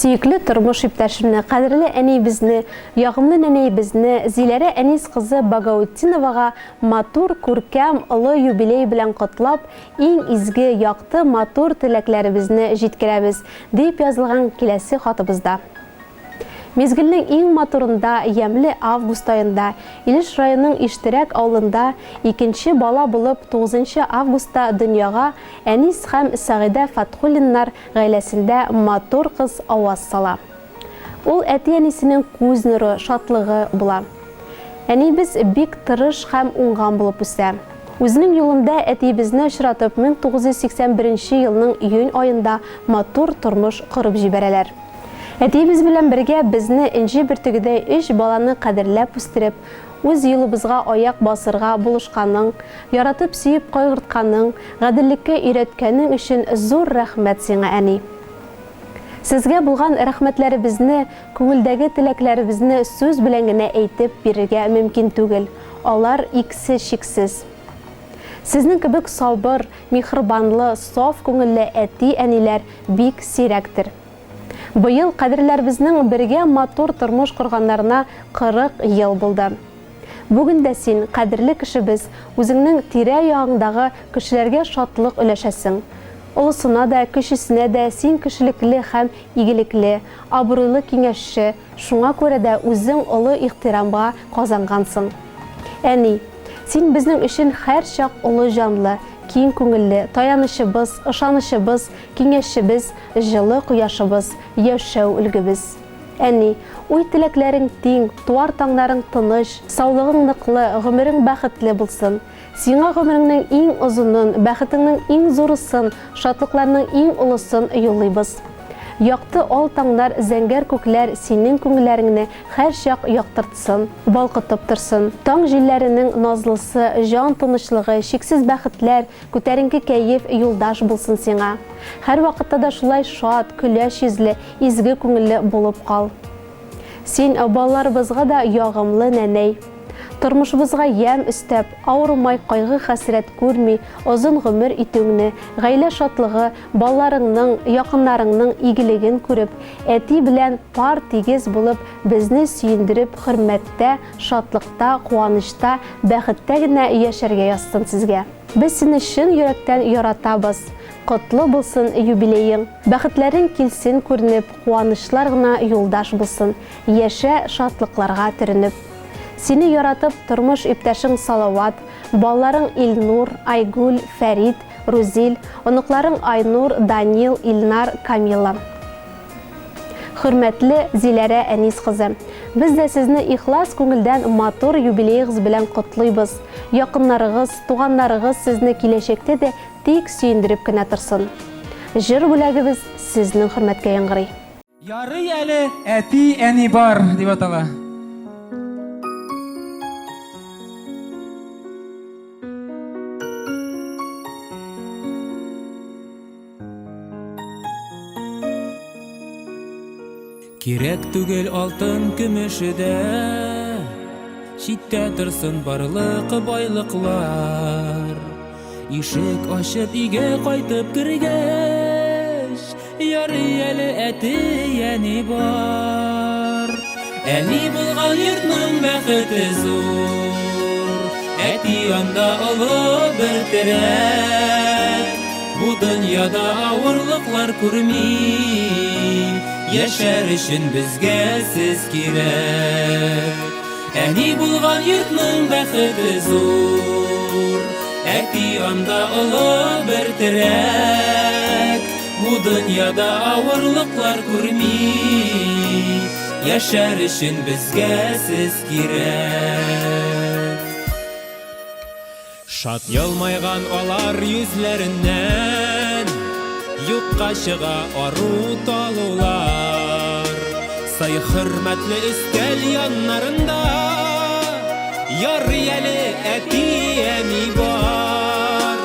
Сөйкле тормыш иптәшемне, кадерле әнибезне, ягымлы нәнәйбезне, Зиләрә Әнис кызы Багаутдиновага матур, күркәм, олы юбилей белән котлап, иң изге, якты, матур теләкләребезне җиткерәбез, дип язылган киләсе хатыбызда. Мезгелнең иң матурында, ямлы август айында, Илеш районының Иштерәк авылында 2нче бала булып 9 августта дөньяга Әнис һәм Сәгыйдә Фатхуллиннар гаиләсендә матур кыз аваз сала. Ул әти-әнисенең күз нуры, шатлыгы була. Әнибез бик тырыш һәм уңган булып үсә. Үзенең юлында әтибезне очратып 1981 елның июнь айында матур тормыш корып җибәрәләр. Әтибез белән бергә безне инҗе бөртегедәй 3 баланы кадерләп үстереп, үз юлыбызга аяк басырга булышканың, яратып сөеп кайгыртканың, гаделлеккә өйрәткәнең өчен зур рәхмәт сиңа, әни. Сезгә булган рәхмәтләребезне, күңелдәге теләкләребезне сүз белән генә әйтеп бирергә мөмкин түгел. Алар иксез-чиксез. Сезнең кебек сабыр, михрибанлы, саф күңелле әти-әниләр бик сирәктер. Быел кадерләребезнең бергә матур тормыш корганнарына 40 ел булды. Бүген дә син, кадерле кешебез, үзеңнең тирә-ягыңдагы кешеләргә шатлык өләшәсең. Олысына да, кешесенә дә син кешелекле һәм игелекле, абруйлы киңәшче, шуңа күрә дә үзең олы ихтирамга казангансың. Әни, син безнең өчен һәр чак олы җанлы, киң күңелле, таянышыбыз, ышанышыбыз, киңәшчебез, җылы кояшыбыз, яшәү өлгебез. Әни, уй теләкләрең тиң, туар таңнарың тыныч, саулыгың ныклы, гомерең бәхетле булсын. Сиңа гомереңнең иң озынын, бәхетеңнең иң зурысын, шатлыкларның иң улысын юллыйбыз. Якты ал таңнар, зәңгәр күкләр синең күңелләреңне һәр чак яктыртсын, балкытып торсын. Таң җилләренең назлысы, җан тынычлыгы, чиксез бәхетләр, күтәренке кәеф юлдаш булсын сиңа. Һәр вакытта да шулай шат, көләч йөзле, изге күңелле булып кал. Син балаларыбызга да ягымлы нәнәй. Тормышыбызга ям өстәп, авырмай, кайгы хәсрәт күрми, озын гомер итүңне, гаилә шатлыгы, балаларыңның, якыннарыңның игелеген күреп, әти белән пар тигез булып, безне сөендереп, хөрмәттә, шатлыкта, куанычта, бәхеттә генә яшәргә язсын сезгә. Без сине чын йөрәктән яратабыз. Котлы булсын юбилеең, бәхетләрең килсен күренеп, куанычлар гына юлдаш булсын, яшә шатлыкларга төренеп. Сине яратып тормыш иптәшең Салават, балаларың Илнур, Айгүл, Фәрид, Рузил, оныкларың Айнур, Данил, Илнар, Камила. Хөрмәтле Зиләрә Әнис кызы, без дә сезне ихлас күңелдән матур юбилеегыз белән котлыйбыз. Якыннарыгыз, туганнарыгыз сезне киләчәктә дә тик сөендереп кенә торсын. Җыр бүләгебез сезнең хөрмәткә яңгырый. Ярый әле әти-әни бар дип атала. Кирәк түгел алтын көмеше дә, читтә торсын барлык байлыклар. Ишек ачып өйгә кайтып кергәч, ярый әле әти-әни бар. Әни булган йортның бәхете зур, әти анда олы бер терәк. Бу дөньяда авырлыклар күрми, яшәр өчен безгә сез кирәк. Әни булган йортның бәхете зур, әти анда олы бер терәк. Бу дөньяда авырлыклар күрми, яшәр өчен безгә сез кирәк. Шат елмайган алар йөзләреннән, юкка чыга ару талулар. Сай хөрмәтле өстәл яннарында, ярый әле әти-әни бар.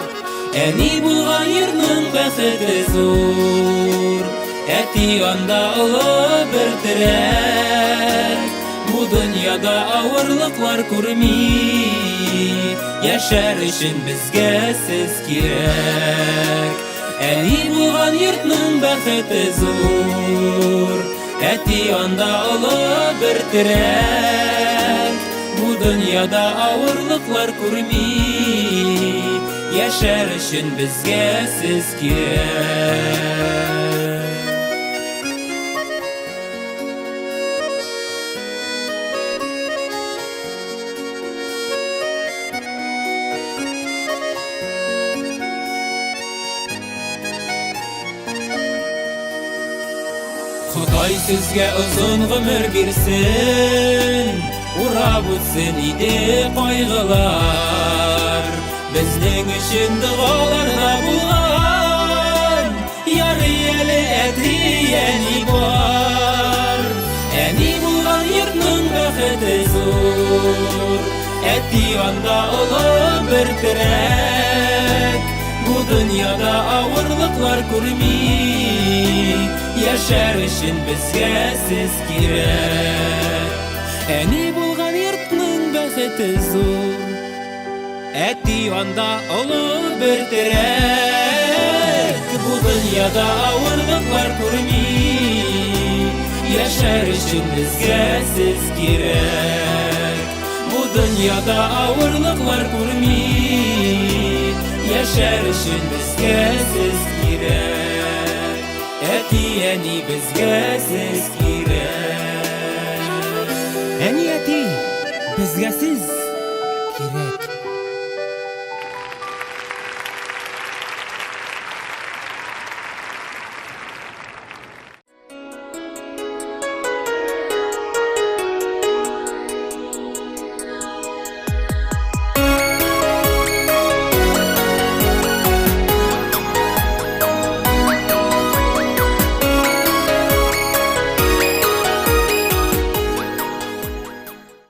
Әни булган йортның бәхете зур, әти анда олы бер терәк. Бу дөньяда авырлыклар күрми, яшәр өчен безгә сез кирәк. Әни булган йортның бәхете зур, әти анда олы бер терәк. Бу дөньяда авырлыклар күрми, яшәр өчен безгә сез кирәк. Ходай сезгә озын гомер бирсен, урап үтсен иде кайгылар. Безнең өчен дуаларда булган, ярый әле әти әни бар. Әни булган йортның бәхете зур, әти анда олы бер терәк. Бу дөньяда авырлыклар күрми, яшәр өчен безгә сез кирәк. Әни булган йортның бәхете зур, әти анда олы бер терәк. Бу дөньяда авырлыклар күрми, яшәр өчен безгә сез кирәк. Бу дөньяда авырлыклар күрми, яшәр өчен безгә сез кирәк. Әти әни безгә сез кирәк. Әни әти, безгә сез